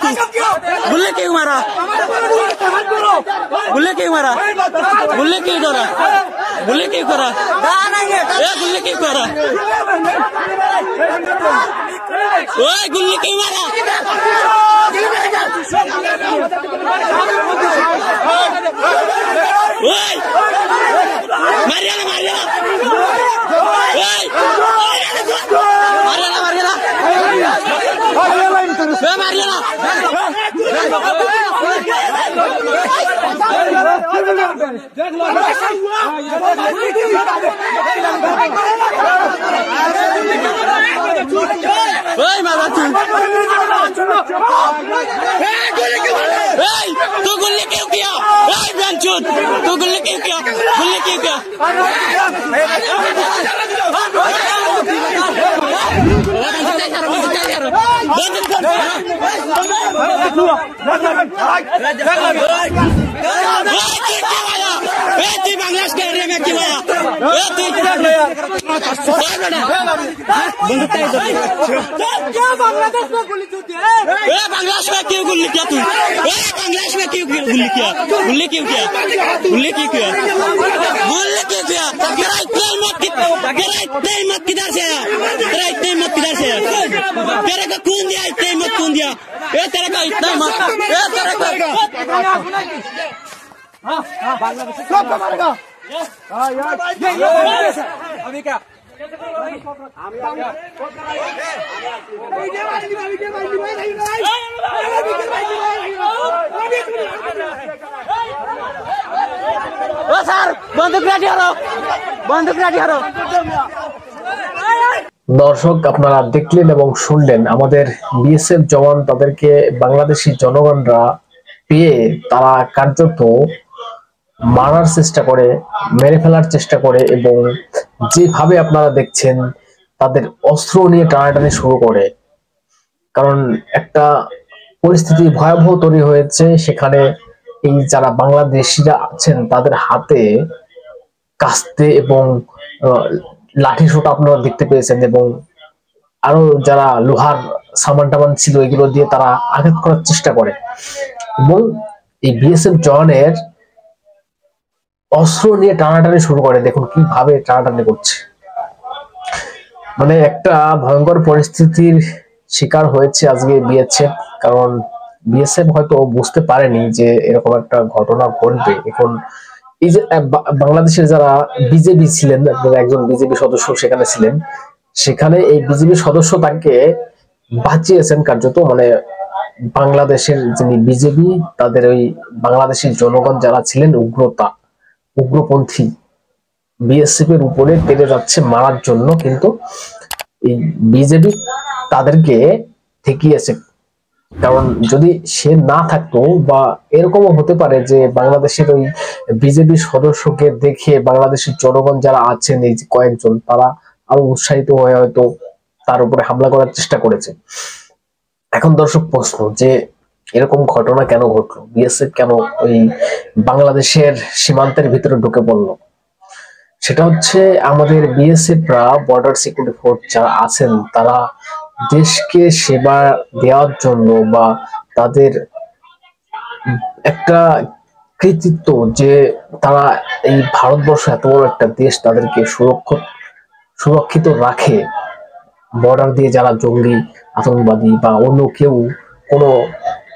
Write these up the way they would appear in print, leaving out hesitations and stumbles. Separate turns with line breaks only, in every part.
गुल्ले क्यों मारा? गुल्ले क्यों मारा? गुल्ले क्यों करा? गुल्ले क्यों करा? गुल्ले क्यों करा? ओए गुल्ले क्यों मारा? ओए मारिया ना मारिया तू गुल्ले क्यों किया? तू गुल्ले क्यों किया? गुल्ले क्यों किया? बांग्लादेश के एरिया में क्यों आया? बांग्लादेश में गुल्ली बांग्लादेश में क्यों गुल्ली किया तू? बांग्लादेश में क्यों गुल्ली किया? गुल्ली क्यों किया? गुल्ली क्यों किया? गुल्ली क्यों किया? तेरा इतना हिम्मत किधर से आया? तेरा इतना हिम्मत किधर से आया? तेरे को खून दिया, इतना हिम्मत खून दिया? तेरे का इतना हिम्मत? तेरे को अभी क्या सर बंदूक लाठी हारो बंदूक लाठी हारो
দর্শক আপনারা দেখলেন এবং শুনলেন আমাদের বিএসএফ জওয়ান তাদেরকে বাংলাদেশি জনগণরা পেয়ে তারা কার্যত মারার চেষ্টা করে, মেরে ফেলার চেষ্টা করে এবং যেভাবে আপনারা দেখছেন তাদের অস্ত্র নিয়ে টানাটানি শুরু করে। কারণ একটা পরিস্থিতি ভয়াবহ তৈরি হয়েছে, সেখানে এই যারা বাংলাদেশিরা আছেন তাদের হাতে কাস্তে এবং লাঠি সোটা আপনারা দেখতে পেয়েছেন এবং আরো যারা লোহার সামান টামান ছিল এগুলো দিয়ে তারা আঘাত করার চেষ্টা করে এবং এই বিএসএফ জওয়ানের অস্ত্র নিয়ে টানাটানি শুরু করে। দেখুন কিভাবে টানাটানি করছে, মানে একটা ভয়ঙ্কর পরিস্থিতির শিকার হয়েছে আজকে বিএসএফ। কারণ বিএসএফ হয়তো বুঝতে পারেনি যে এরকম একটা ঘটনা ঘটবে। এখন এই যে বাংলাদেশের যারা বিজেপি ছিলেন, একজন বিজেপি সদস্য সেখানে ছিলেন, সেখানে এই বিজেপি সদস্য তাকে বাঁচিয়েছেন কার্যত। মানে বাংলাদেশের যিনি বিজেপি তাদের ওই বাংলাদেশের জনগণ যারা ছিলেন উগ্রপন্থী বিএসএফ এর উপরে তেড়ে যাচ্ছে মারার জন্য, কিন্তু এই বিজেপি তাদেরকে ঠেকিয়েছে। কারণ যদি সে না থাকতো বা এরকমও হতে পারে যে বাংলাদেশের ওই বিজেপি সদস্যকে দেখে বাংলাদেশের জনগণ যারা আছেন এই যে কয়েকজন তারা আরো উৎসাহিত হয়ে হয়তো তার উপরে হামলা করার চেষ্টা করেছে। এখন দর্শক প্রশ্ন যে এরকম ঘটনা কেন ঘটলো? বিএসএফ কেন ওই বাংলাদেশের সীমান্তের ভিতরে ঢুকে পড়লো? সেটা হচ্ছে আমাদের বিএসএফরা বর্ডার সিকিউরিটি ফোর্স যারা আছেন তারা দেশকে সেবা দেওয়ার জন্য বা তাদের একটা কৃতিত্ব যে তারা এই ভারতবর্ষ এত বড় একটা দেশ তাদেরকে সুরক্ষিত রাখে, বর্ডার দিয়ে যারা জঙ্গি আতঙ্কবাদী বা অন্য কেউ কোনো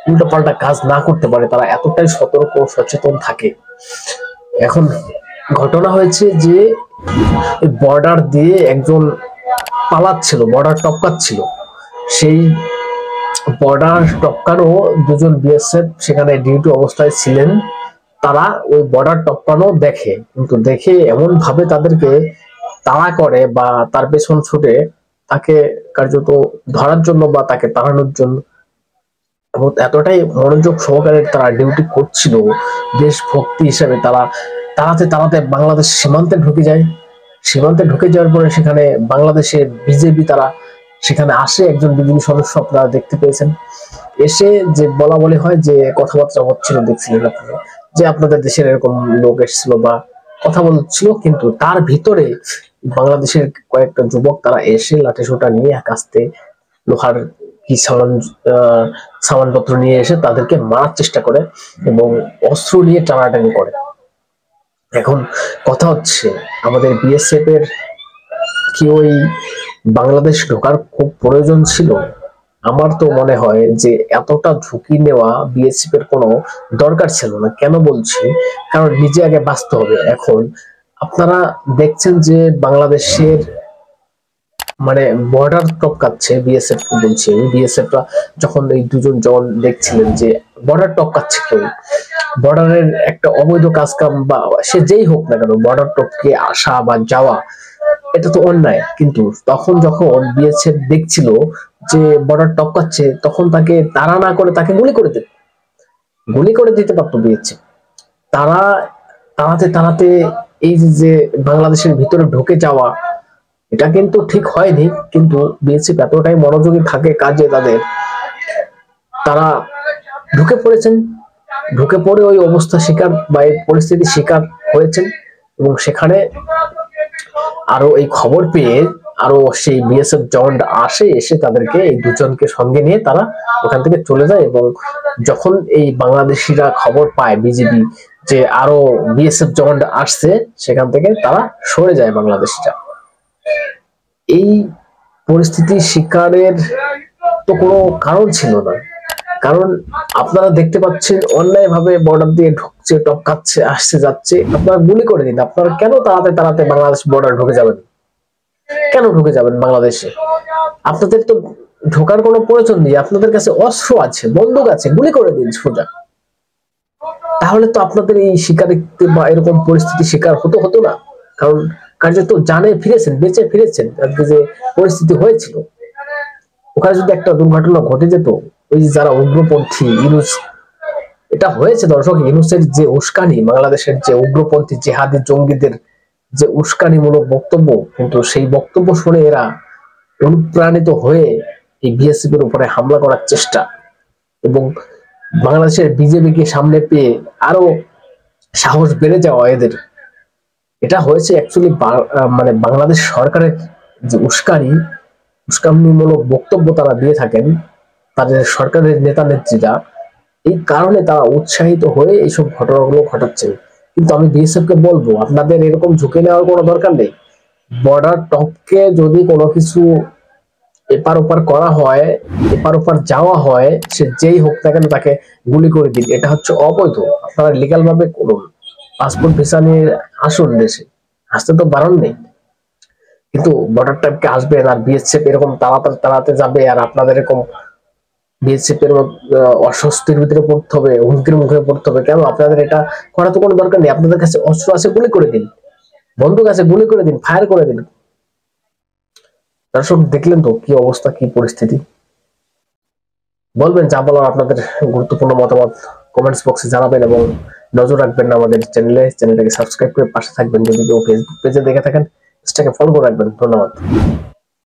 উল্টোপাল্টা কাজ না করতে পারে, তারা এতটাই সতর্ক সচেতন থাকে। এখন ঘটনা হয়েছে যে বর্ডার দিয়ে একজন পালাচ্ছিল, বর্ডার টপকাচ্ছিল, সেই বর্ডার টপকানো দুজন বিএসএফ সেখানে ডিউটি অবস্থায় ছিলেন। তারা ওই বর্ডার টপকানো দেখে, কিন্তু দেখে এমন ভাবে তাদেরকে তাড়া করে বা তার পেছন ছুটে তাকে কার্যত ধরার জন্য বা তাকে তাড়ানোর জন্য এবং এতটাই মনোযোগ সহকারে তারা ডিউটি করছিল দেশভক্তি হিসেবে। তারা তাড়াতে বাংলাদেশ সীমান্তে ঢুকে যায়। সীমান্তে ঢুকে যাওয়ার পরে সেখানে বাংলাদেশের বিজেপি তারা সেখানে আসে, একজন বিজেপি সদস্য আপনারা দেখতে পেয়েছেন। এসে যে বলা বলি হয় যে কথাবার্তা হচ্ছিল, দেখছিলেন আপনারা যে আপনাদের দেশের এরকম লোক এসেছিল বা কথা বলছিল, কিন্তু তার ভিতরে বাংলাদেশের কয়েকটা যুবক তারা এসে লাঠি সোটা নিয়ে কাস্তে লোহার কি সামানপত্র নিয়ে এসে তাদেরকে মারার চেষ্টা করে এবং অস্ত্র নিয়ে টানাটানি করে। এখন কথা হচ্ছে, আমাদের বিএসএফ এর কি ওই বাংলাদেশ ঢোকার খুব প্রয়োজন ছিল? আমার তো মনে হয় যে এতটা ঝুঁকি নেওয়া বিএসএফ এর কোনো দরকার ছিল না। কেন বলছি? কারণ নিজে আগে বাঁচতে হবে। এখন আপনারা দেখছেন যে বাংলাদেশের মানে বর্ডার টপকাচ্ছে বিএসএফ, বলছি বিএসএফরা যখন এই দুজন জন দেখছিলেন যে বর্ডার টপকাচ্ছে কেউ, বর্ডারের একটা অবৈধ কাজ কাম বা সে যেই হোক না কেন, বর্ডার টপকে আসা বা যাওয়া এটা তো অন্যায়। কিন্তু তখন যখন বিএসএফ দেখছিল যে বর্ডার টপকাচ্ছে, তখন তাকে তাড়া না করে তাকে গুলি করে দিতে পারতো বিএসএফ। তারা তাড়াতে তাড়াতে এই যে বাংলাদেশের ভিতরে ঢুকে যাওয়া, এটা কিন্তু ঠিক হয়নি। কিন্তু বিএসএফ এতটাই মনোযোগী থাকে কাজে তাদের, তারা ঢুকে পড়ে ওই অবস্থা শিকার বা এই পরিস্থিতি শিকার হয়েছেন। এবং সেখানে আরো এই খবর পেয়ে আরো সেই বিএসএফ জওয়ান এসে তাদেরকে এই দুজনকে সঙ্গে নিয়ে তারা ওখান থেকে চলে যায়। এবং যখন এই বাংলাদেশিরা খবর পায় বিজিবি যে আরো বিএসএফ জওয়ান আসছে, সেখান থেকে তারা সরে যায় বাংলাদেশিরা। এই পরিস্থিতি শিকারের তো কোনো কারণ ছিল না, কারণ আপনারা দেখতে পাচ্ছেন অন্যায় ভাবে বর্ডার দিয়ে ঢুকছে, টপকাচ্ছে, আসছে যাচ্ছে। আপনারা গুলি করে দিন। আপনারা কেন তাড়াতাড়ি বাংলাদেশ বর্ডার ঢুকে যাবেন? কেন ঢুকে যাবেন বাংলাদেশে? আপনাদের তো ঢোকার কোনো প্রয়োজন নেই। আপনাদের কাছে অস্ত্র আছে, বন্দুক আছে, গুলি করে দিন সোজা। তাহলে তো আপনাদের এই শিকারিত্ব বা এরকম পরিস্থিতি শিকার হতো না। কারণ কার্যত জানে ফিরেছেন, বেঁচে ফিরেছেন। আজকে যে পরিস্থিতি হয়েছিল, ওখানে যদি একটা দুর্ঘটনা ঘটে যেত, ওই যারা উগ্রপন্থী ইউনুস, এটা হয়েছে দর্শক, ইউনুসের যে উস্কানি, বাংলাদেশের যে উগ্রপন্থী জেহাদি জঙ্গিদের যে উস্কানিমূলক বক্তব্য, কিন্তু সেই বক্তব্য শুনে এরা অনুপ্রাণিত হয়ে এই বিএসএফ এর উপরে হামলা করার চেষ্টা এবং বাংলাদেশের বিজেপিকে সামনে পেয়ে আরো সাহস বেড়ে যাওয়া এদের, এটা হয়েছে অ্যাকচুয়ালি মানে বাংলাদেশ সরকারের যে উস্কানিমূলক বক্তব্য তারা দিয়ে থাকেন, তাদের সরকারের নেতা নেত্রীরা, এই কারণে তারা উৎসাহিত হয়ে এইসব ঘটনাগুলো ঘটাচ্ছেন। কিন্তু আমি বিএসএফ কে বলবো, আপনাদের এরকম ঝুঁকি নেওয়ার কোনো দরকার নেই। বর্ডার টপকে যদি কোনো কিছু এপার ওপার করা হয়, এপার ওপার যাওয়া হয়, সে যেই হোক না কেন তাকে গুলি করে দিন। এটা হচ্ছে অবৈধ। আপনারা লিগাল ভাবে করুন, পাসপোর্ট ভিসা নিয়ে আসুন দেশে, আসতে তো বারণ নেই। কিন্তু বর্ডার টপকে আসবেন আর বিএসএফ এরকম তাড়াতে যাবে, আর আপনাদের এরকম বিএসএফ এর অস্বস্তির ভিতরে পড়তে হবে, হুমকির মুখে পড়তে হবে। কেন? আপনাদের এটা করা তো কোনো দরকার নেই। আপনাদের কাছে অস্ত্র আছে, গুলি করে দিন। বন্দুক আছে, গুলি করে দিন, ফায়ার করে দিন। দর্শক দেখলেন তো কি অবস্থা, কি পরিস্থিতি। বলবেন যা বলার, আপনাদের গুরুত্বপূর্ণ মতামত কমেন্টস বক্সে জানাবেন এবং নজর রাখবেন আমাদের চ্যানেলটাকে সাবস্ক্রাইব করে পাশে থাকবেন। যদি কেউ ফেসবুক পেজে দেখে থাকেন, পেজটাকে ফলো করে রাখবেন। ধন্যবাদ।